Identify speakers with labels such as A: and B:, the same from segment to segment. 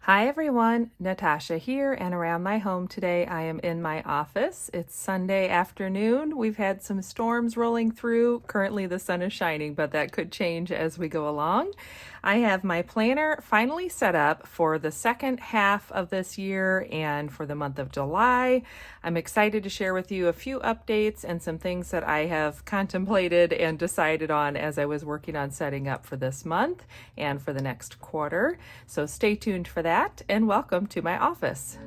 A: Hi everyone, Natasha here, and around my home today I am in my office. It's Sunday afternoon. We've had some storms rolling through. Currently the sun is shining, but that could change as we go along. I have my planner finally set up for the second half of this year and for the month of July. I'm excited to share with you a few updates and some things that I have contemplated and decided on as I was working on setting up for this month and for the next quarter. So stay tuned for that, and welcome to my office.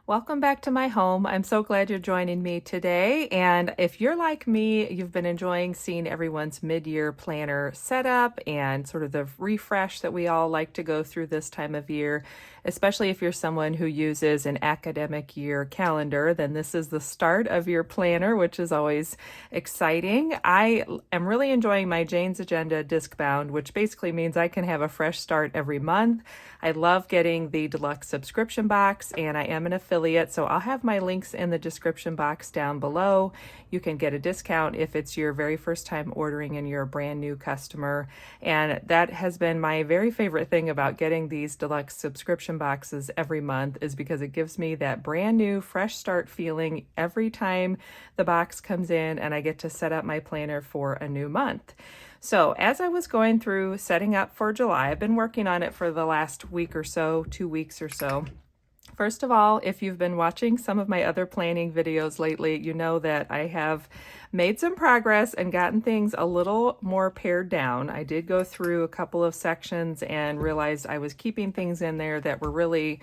A: Welcome back to my home. I'm so glad you're joining me today. And if you're like me, you've been enjoying seeing everyone's mid-year planner setup and sort of the refresh that we all like to go through this time of year, especially if you're someone who uses an academic year calendar, then this is the start of your planner, which is always exciting. I am really enjoying my Jane's Agenda Discbound, which basically means I can have a fresh start every month. I love getting the deluxe subscription box, and I am an affiliate, so I'll have my links in the description box down below. You can get a discount if it's your very first time ordering and you're a brand new customer. And that has been my very favorite thing about getting these deluxe subscription boxes every month, is because it gives me that brand new fresh start feeling every time the box comes in and I get to set up my planner for a new month. So as I was going through setting up for July, I've been working on it for the last week or so, 2 weeks or so. First of all, if you've been watching some of my other planning videos lately, you know that I have made some progress and gotten things a little more pared down. I did go through a couple of sections and realized I was keeping things in there that were really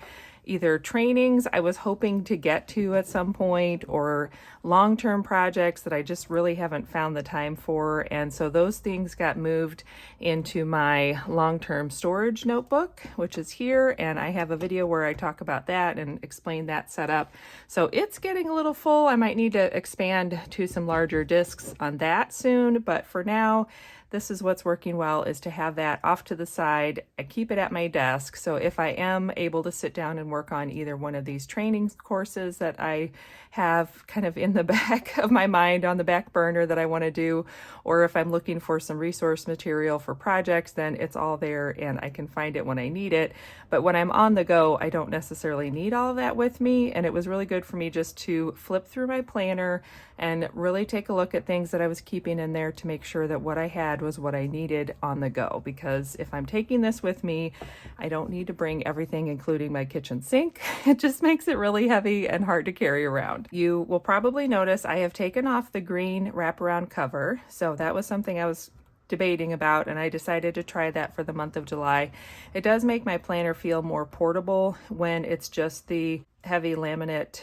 A: either trainings I was hoping to get to at some point or long-term projects that I just really haven't found the time for. And so those things got moved into my long-term storage notebook, which is here. And I have a video where I talk about that and explain that setup. So it's getting a little full. I might need to expand to some larger discs on that soon. But for now, this is what's working well, is to have that off to the side. I keep it at my desk. So if I am able to sit down and work on either one of these training courses that I have kind of in the back of my mind, on the back burner that I want to do, or if I'm looking for some resource material for projects, then it's all there and I can find it when I need it. But when I'm on the go, I don't necessarily need all of that with me. And it was really good for me just to flip through my planner and really take a look at things that I was keeping in there to make sure that what I had was what I needed on the go. Because if I'm taking this with me, I don't need to bring everything, including my kitchen sink. It just makes it really heavy and hard to carry around. You will probably notice I have taken off the green wraparound cover. So that was something I was debating about, and I decided to try that for the month of July. It does make my planner feel more portable when it's just the heavy laminate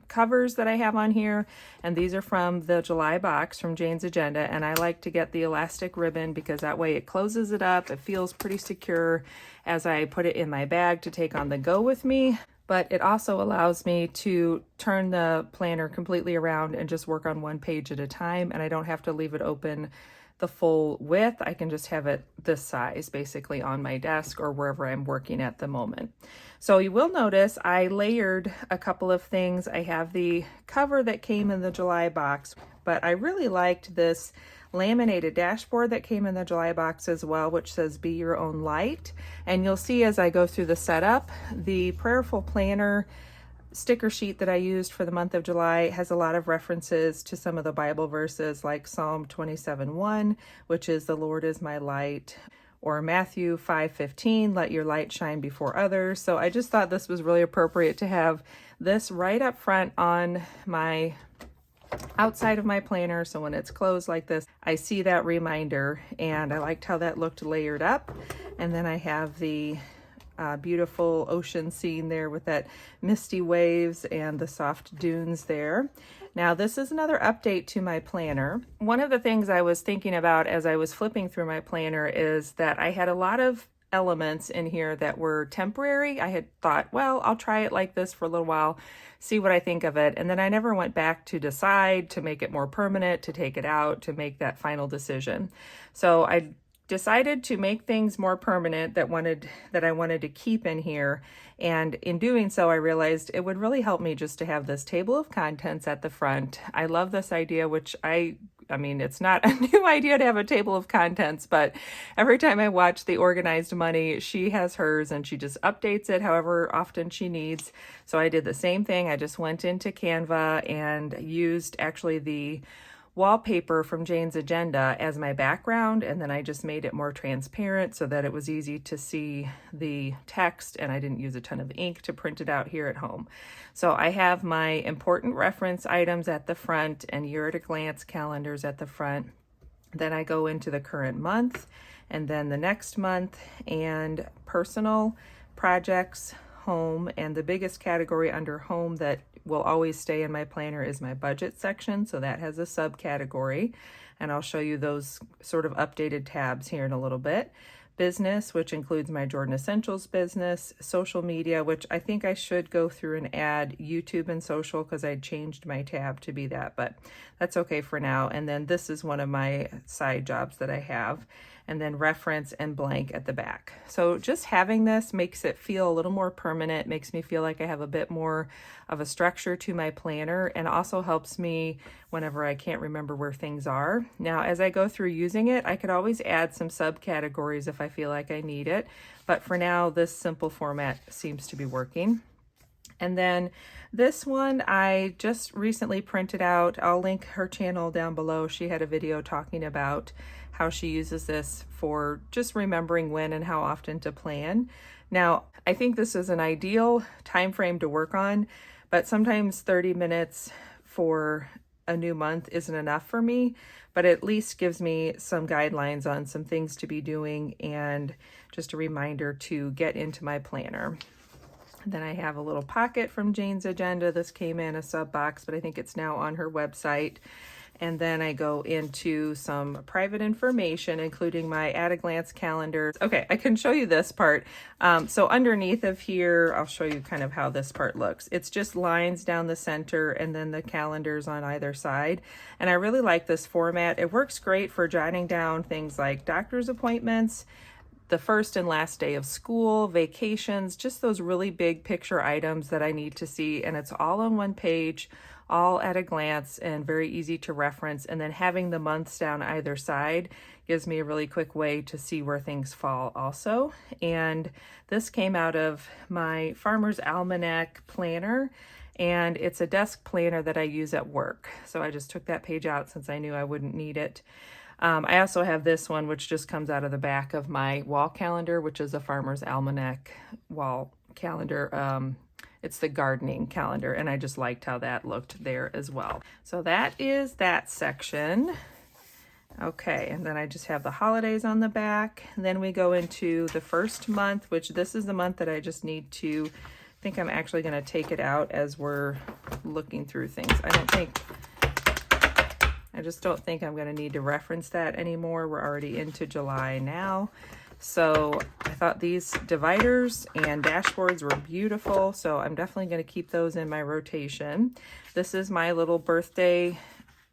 A: covers that I have on here, and these are from the July box from Jane's Agenda, and I like to get the elastic ribbon because that way it closes it up. It feels pretty secure as I put it in my bag to take on the go with me, but it also allows me to turn the planner completely around and just work on one page at a time, and I don't have to leave it open the full width. I can just have it this size basically on my desk or wherever I'm working at the moment. So you will notice I layered a couple of things. I have the cover that came in the July box, but I really liked this laminated dashboard that came in the July box as well, which says "Be Your Own Light." And you'll see as I go through the setup, the Prayerful Planner sticker sheet that I used for the month of July has a lot of references to some of the Bible verses, like Psalm 27:1, which is "The Lord is my light," or Matthew 5:15, "Let your light shine before others." So I just thought this was really appropriate to have this right up front on my outside of my planner, so when it's closed like this, I see that reminder, and I liked how that looked layered up. And then I have the beautiful ocean scene there with that misty waves and the soft dunes there. Now, this is another update to my planner. One of the things I was thinking about as I was flipping through my planner is that I had a lot of elements in here that were temporary. I had thought, well, I'll try it like this for a little while, see what I think of it. And then I never went back to decide to make it more permanent, to take it out, to make that final decision. So I decided to make things more permanent that I wanted to keep in here. And in doing so, I realized it would really help me just to have this table of contents at the front. I love this idea, which I I mean, it's not a new idea to have a table of contents, but every time I watch The Organized Money, she has hers and she just updates it however often she needs. So I did the same thing. I just went into Canva and used actually the wallpaper from Jane's Agenda as my background, and then I just made it more transparent so that it was easy to see the text, and I didn't use a ton of ink to print it out here at home. So I have my important reference items at the front and year at a glance calendars at the front. Then I go into the current month and then the next month and personal, projects, home, and the biggest category under home that will always stay in my planner is my budget section. So that has a subcategory, and I'll show you those sort of updated tabs here in a little bit. Business, which includes my Jordan Essentials business, social media, which I think I should go through and add YouTube and social because I changed my tab to be that, but that's okay for now. And then this is one of my side jobs that I have, and then reference and blank at the back. So just having this makes it feel a little more permanent, makes me feel like I have a bit more of a structure to my planner, and also helps me whenever I can't remember where things are. Now, as I go through using it, I could always add some subcategories if I feel like I need it, but for now, this simple format seems to be working. And then this one I just recently printed out. I'll link her channel down below. She had a video talking about how she uses this for just remembering when and how often to plan. Now, I think this is an ideal time frame to work on, but sometimes 30 minutes for a new month isn't enough for me, but at least gives me some guidelines on some things to be doing and just a reminder to get into my planner. Then I have a little pocket from Jane's Agenda. This came in a sub box, but I think it's now on her website. And then I go into some private information, including my at-a-glance calendar. Okay, I can show you this part. So underneath of here, I'll show you kind of how this part looks. It's just lines down the center and then the calendars on either side. And I really like this format. It works great for jotting down things like doctor's appointments, the first and last day of school, vacations, just those really big picture items that I need to see. And it's all on one page, all at a glance, and very easy to reference. And then having the months down either side gives me a really quick way to see where things fall also. And this came out of my Farmer's Almanac planner, and it's a desk planner that I use at work. So I just took that page out since I knew I wouldn't need it. I also have this one, which just comes out of the back of my wall calendar, which is a Farmer's Almanac wall calendar. It's the gardening calendar, and I just liked how that looked there as well. So that is that section. Okay, and then I just have the holidays on the back. And then we go into the first month, which this is the month that I just need to, I think I'm actually going to take it out as we're looking through things. I just don't think I'm going to need to reference that anymore. We're already into July now. So I thought these dividers and dashboards were beautiful. So I'm definitely going to keep those in my rotation. This is my little birthday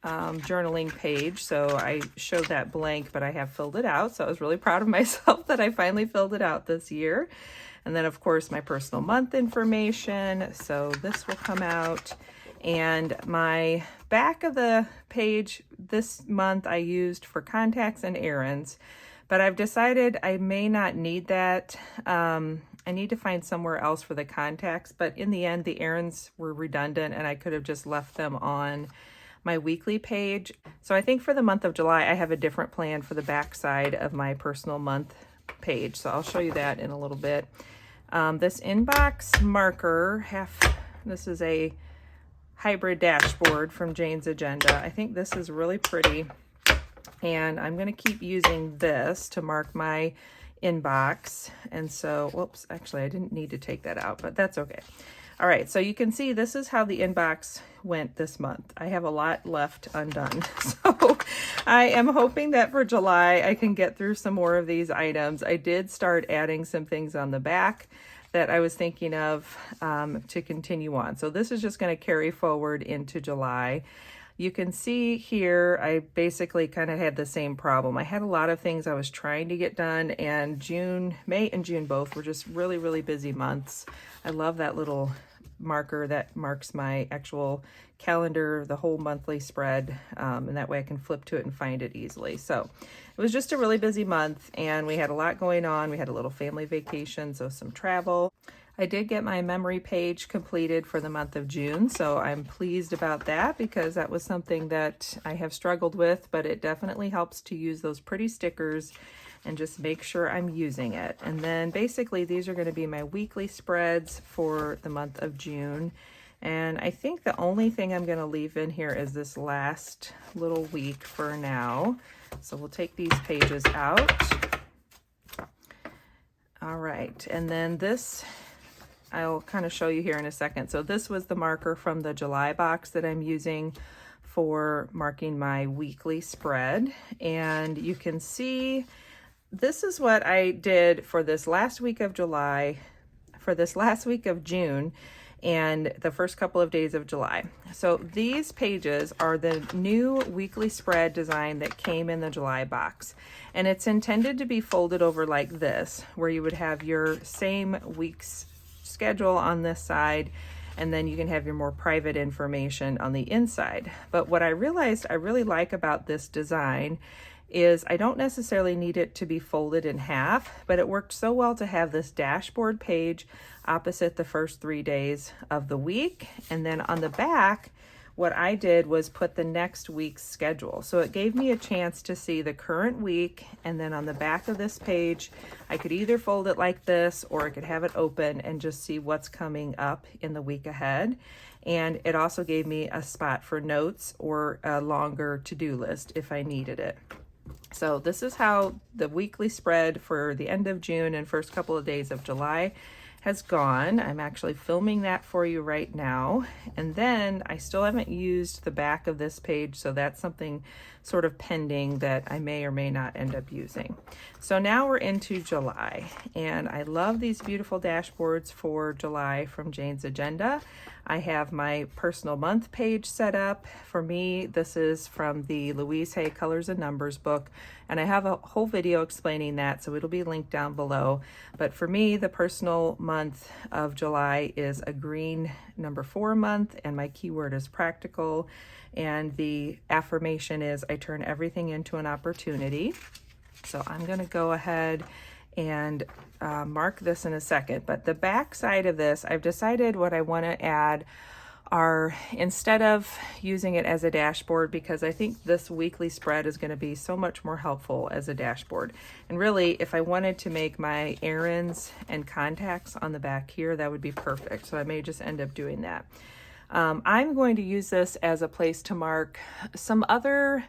A: journaling page. So I showed that blank, but I have filled it out. So I was really proud of myself that I finally filled it out this year. And then of course my personal month information. So this will come out. And my back of the page this month I used for contacts and errands, but I've decided I may not need that. I need to find somewhere else for the contacts, but in the end, the errands were redundant and I could have just left them on my weekly page. So I think for the month of July, I have a different plan for the back side of my personal month page. So I'll show you that in a little bit. This inbox marker, this is a hybrid dashboard from Jane's Agenda. I think this is really pretty, and I'm going to keep using this to mark my inbox. And so, whoops, actually I didn't need to take that out, but that's okay. All right, so you can see this is how the inbox went this month. I have a lot left undone. So I am hoping that for July I can get through some more of these items. I did start adding some things on the back that I was thinking of to continue on. So this is just going to carry forward into July. You can see here, I basically kind of had the same problem. I had a lot of things I was trying to get done, and May and June both were just really, really busy months. I love that little marker that marks my actual calendar, the whole monthly spread, and that way I can flip to it and find it easily. So it was just a really busy month, and we had a lot going on. We had a little family vacation, so some travel. I did get my memory page completed for the month of June, so I'm pleased about that because that was something that I have struggled with, but it definitely helps to use those pretty stickers and just make sure I'm using it. And then basically these are going to be my weekly spreads for the month of June. And I think the only thing I'm going to leave in here is this last little week for now. So we'll take these pages out. All right, and then this I'll kind of show you here in a second. So this was the marker from the July box that I'm using for marking my weekly spread. And you can see this is what I did for this last week of July, for this last week of June, and the first couple of days of July. So these pages are the new weekly spread design that came in the July box. And it's intended to be folded over like this, where you would have your same week's schedule on this side, and then you can have your more private information on the inside. But what I realized I really like about this design is I don't necessarily need it to be folded in half, but it worked so well to have this dashboard page opposite the first 3 days of the week. And then on the back, what I did was put the next week's schedule. So it gave me a chance to see the current week, and then on the back of this page, I could either fold it like this or I could have it open and just see what's coming up in the week ahead. And it also gave me a spot for notes or a longer to-do list if I needed it. So this is how the weekly spread for the end of June and first couple of days of July has gone. I'm actually filming that for you right now. And then I still haven't used the back of this page, so that's something sort of pending that I may or may not end up using. So now we're into July, and I love these beautiful dashboards for July from Jane's Agenda. I have my personal month page set up. For me, this is from the Louise Hay Colors and Numbers book, and I have a whole video explaining that, so it'll be linked down below. But for me, the personal month of July is a green number 4 month, and my keyword is practical, and the affirmation is I turn everything into an opportunity. So I'm going to go ahead and mark this in a second. But the back side of this, I've decided what I want to add are, instead of using it as a dashboard, because I think this weekly spread is going to be so much more helpful as a dashboard. And really, if I wanted to make my errands and contacts on the back here, that would be perfect. So I may just end up doing that. I'm going to use this as a place to mark some other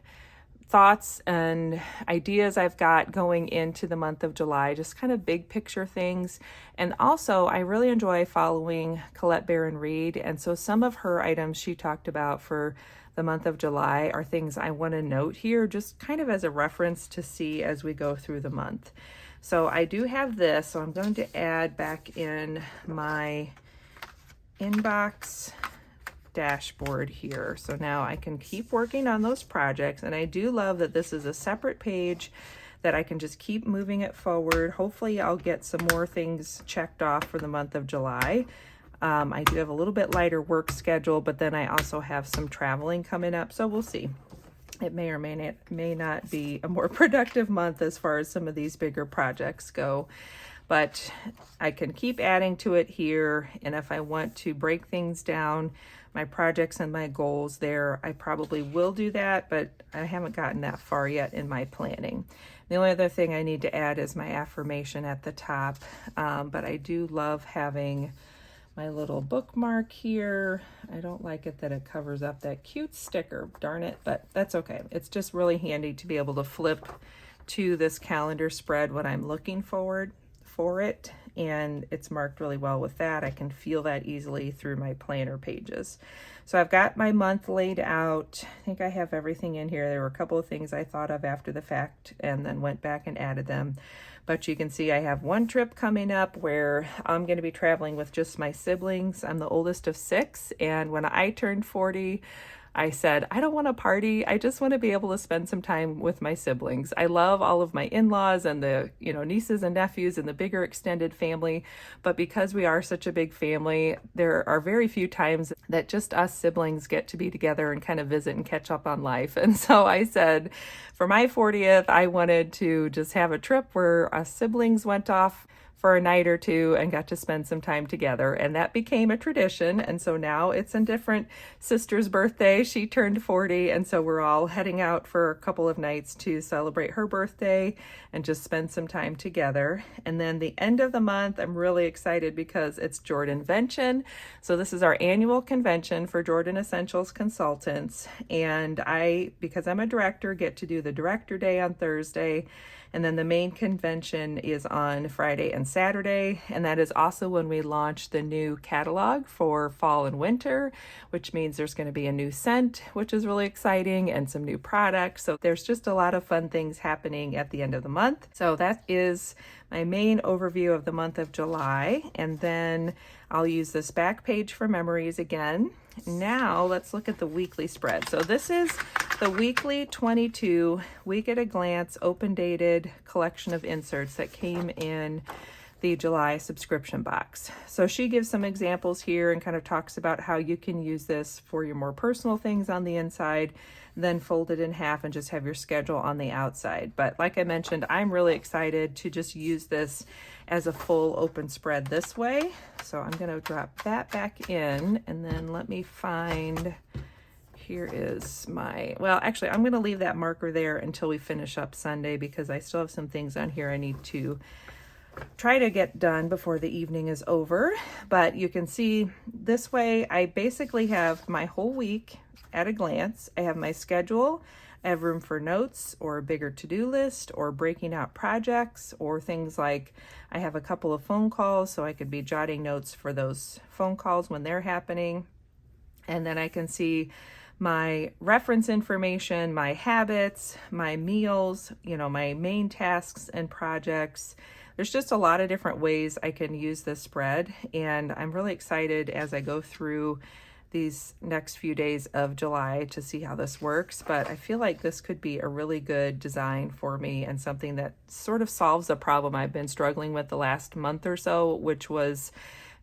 A: thoughts and ideas I've got going into the month of July, just kind of big picture things. And also, I really enjoy following Colette Barron Reed, and so some of her items she talked about for the month of July are things I want to note here, just kind of as a reference to see as we go through the month. So I do have this, so I'm going to add back in my inbox dashboard here. So now I can keep working on those projects, and I do love that this is a separate page that I can just keep moving it forward. Hopefully I'll get some more things checked off for the month of July. I do have a little bit lighter work schedule, but then I also have some traveling coming up, so we'll see. It may or may not be a more productive month as far as some of these bigger projects go. But I can keep adding to it here, and if I want to break things down, my projects and my goals there, I probably will do that, but I haven't gotten that far yet in my planning. The only other thing I need to add is my affirmation at the top, but I do love having my little bookmark here. I don't like it that it covers up that cute sticker, darn it, but that's okay. It's just really handy to be able to flip to this calendar spread when I'm looking forward for it, and it's marked really well with that. I can feel that easily through my planner pages. So I've got my month laid out. I think I have everything in here. There were a couple of things I thought of after the fact and then went back and added them. But you can see I have one trip coming up where I'm going to be traveling with just my siblings. I'm the oldest of 6, and when I turned 40, I said, I don't want to party. I just want to be able to spend some time with my siblings. I love all of my in-laws and the, nieces and nephews and the bigger extended family. But because we are such a big family, there are very few times that just us siblings get to be together and kind of visit and catch up on life. And so I said, for my 40th, I wanted to just have a trip where us siblings went off for a night or two and got to spend some time together. And that became a tradition. And so now it's a different sister's birthday. She turned 40. And so we're all heading out for a couple of nights to celebrate her birthday and just spend some time together. And then the end of the month, I'm really excited because it's Jordanvention. So this is our annual convention for Jordan Essentials Consultants. And because I'm a director, get to do the Director Day on Thursday. And then the main convention is on Friday and Saturday. And that is also when we launch the new catalog for fall and winter, which means there's going to be a new scent, which is really exciting, and some new products. So there's just a lot of fun things happening at the end of the month. So that is my main overview of the month of July. And then I'll use this back page for memories again. Now let's look at the weekly spread. So this is the weekly 22 week at a glance open dated collection of inserts that came in the July subscription box. So she gives some examples here and kind of talks about how you can use this for your more personal things on the inside, then fold it in half and just have your schedule on the outside. But like I mentioned, I'm really excited to just use this as a full open spread this way. So I'm going to drop that back in, and then let me find, here is actually I'm going to leave that marker there until we finish up Sunday, because I still have some things on here I need to try to get done before the evening is over. But you can see this way, I basically have my whole week at a glance. I have my schedule. I have room for notes or a bigger to-do list or breaking out projects or things like I have a couple of phone calls, so I could be jotting notes for those phone calls when they're happening. And then I can see my reference information, my habits, my meals, my main tasks and projects. There's just a lot of different ways I can use this spread, and I'm really excited as I go through these next few days of July to see how this works. But I feel like this could be a really good design for me and something that sort of solves a problem I've been struggling with the last month or so, which was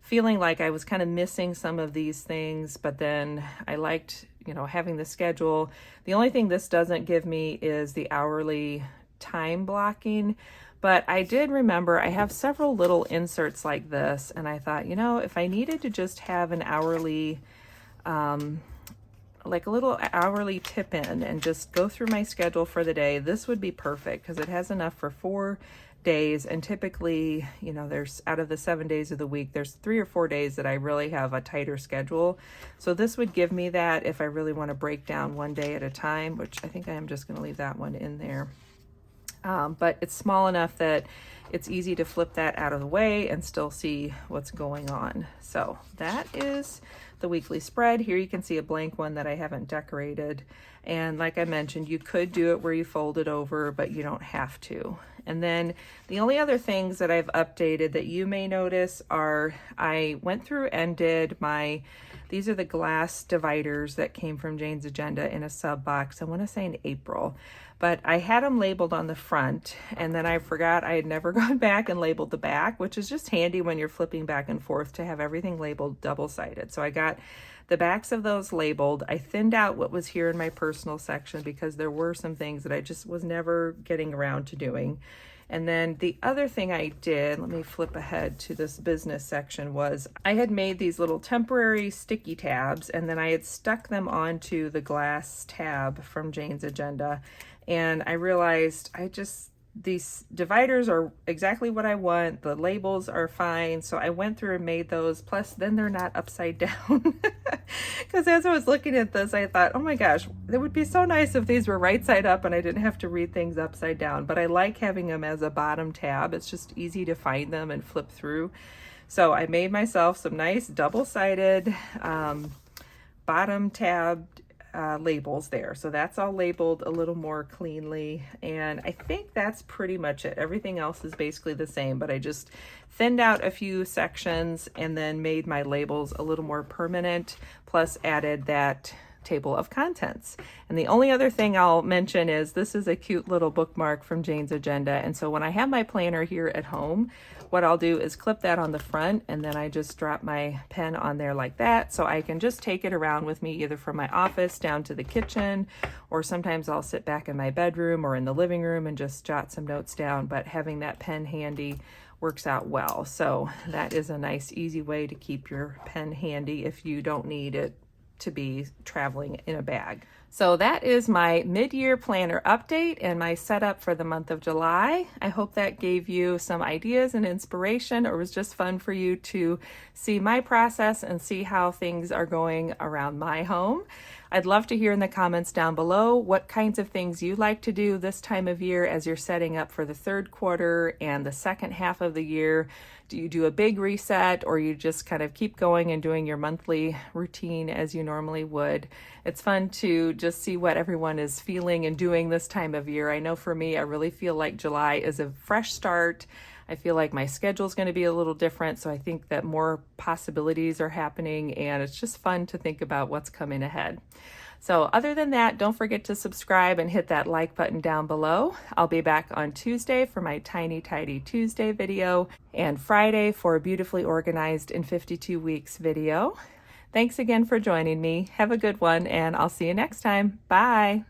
A: feeling like I was kind of missing some of these things. But then I liked, having the schedule. The only thing this doesn't give me is the hourly time blocking. But I did remember I have several little inserts like this, and I thought, if I needed to just have an hourly like a little hourly tip in and just go through my schedule for the day, this would be perfect because it has enough for 4 days. And typically, there's, out of the 7 days of the week, there's 3 or 4 days that I really have a tighter schedule. So this would give me that if I really want to break down one day at a time, which I think I am just going to leave that one in there. But it's small enough that it's easy to flip that out of the way and still see what's going on. So that is the weekly spread. Here you can see a blank one that I haven't decorated. And like I mentioned, you could do it where you fold it over, but you don't have to. And then the only other things that I've updated that you may notice are I went through and did these are the glass dividers that came from Jane's Agenda in a sub box, I want to say in April. But I had them labeled on the front, and then I forgot I had never gone back and labeled the back, which is just handy when you're flipping back and forth to have everything labeled double-sided. So I got the backs of those labeled. I thinned out what was here in my personal section because there were some things that I just was never getting around to doing. And then the other thing I did, let me flip ahead to this business section, was I had made these little temporary sticky tabs, and then I had stuck them onto the glass tab from Jane's Agenda. And I realized these dividers are exactly what I want. The labels are fine. So I went through and made those. Plus, then they're not upside down. Because as I was looking at this, I thought, oh my gosh, it would be so nice if these were right side up and I didn't have to read things upside down. But I like having them as a bottom tab. It's just easy to find them and flip through. So I made myself some nice double-sided bottom tab labels there. So that's all labeled a little more cleanly. And I think that's pretty much it. Everything else is basically the same, but I just thinned out a few sections and then made my labels a little more permanent, plus added that table of contents. And the only other thing I'll mention is this is a cute little bookmark from Jane's Agenda. And so when I have my planner here at home, what I'll do is clip that on the front, and then I just drop my pen on there like that, so I can just take it around with me either from my office down to the kitchen, or sometimes I'll sit back in my bedroom or in the living room and just jot some notes down. But having that pen handy works out well. So that is a nice, easy way to keep your pen handy if you don't need it to be traveling in a bag. So that is my mid-year planner update and my setup for the month of July. I hope that gave you some ideas and inspiration, or was just fun for you to see my process and see how things are going around my home. I'd love to hear in the comments down below what kinds of things you like to do this time of year as you're setting up for the third quarter and the second half of the year. Do you do a big reset, or you just kind of keep going and doing your monthly routine as you normally would? It's fun to just see what everyone is feeling and doing this time of year. I know for me, I really feel like July is a fresh start. I feel like my schedule is going to be a little different, so I think that more possibilities are happening, and it's just fun to think about what's coming ahead. So other than that, don't forget to subscribe and hit that like button down below. I'll be back on Tuesday for my Tiny Tidy Tuesday video, and Friday for a Beautifully Organized in 52 Weeks video. Thanks again for joining me. Have a good one, and I'll see you next time. Bye.